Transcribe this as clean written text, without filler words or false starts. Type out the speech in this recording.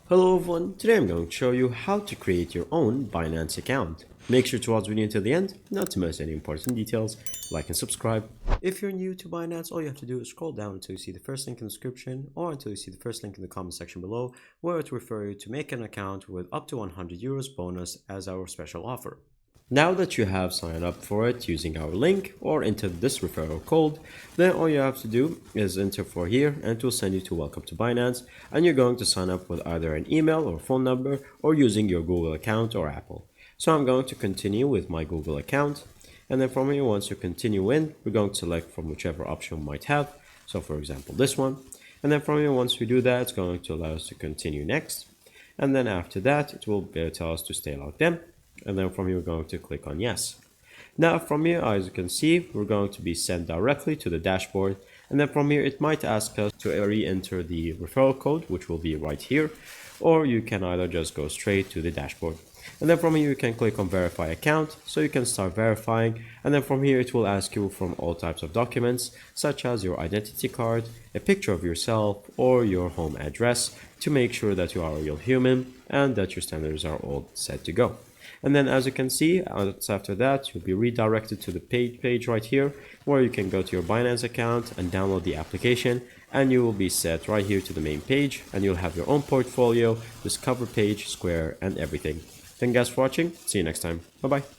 Hello everyone, today I'm going to show you how to create your own Binance account. Make sure to watch the video until the end, not to miss any important details, like and subscribe. If you're new to Binance, all you have to do is scroll down until you see the first link in the description or until you see the first link in the comment section below, where it will refer you to make an account with up to 100 euros bonus as our special offer. Now that you have signed up for it using our link or entered this referral code, then all you have to do is enter for here and it will send you to Welcome to Binance, and you're going to sign up with either an email or phone number or using your Google account or Apple. So I'm going to continue with my Google account, and then from here, once you continue in, we're going to select from whichever option we might have. So for example, this one. And then from here, once we do that, it's going to allow us to continue next. And then after that, it will tell us to stay logged in. And then from here, we're going to click on yes. Now from here, as you can see, we're going to be sent directly to the dashboard. And then from here, it might ask us to re-enter the referral code, which will be right here. Or you can either just go straight to the dashboard. And then from here, you can click on verify account, so you can start verifying. And then from here, it will ask you from all types of documents, such as your identity card, a picture of yourself, or your home address, to make sure that you are a real human and that your standards are all set to go. And then as you can see, after that, you'll be redirected to the page right here, where you can go to your Binance account and download the application, and you will be set right here to the main page, and you'll have your own portfolio, discover page, square, and everything. Thank you guys for watching. See you next time. Bye bye.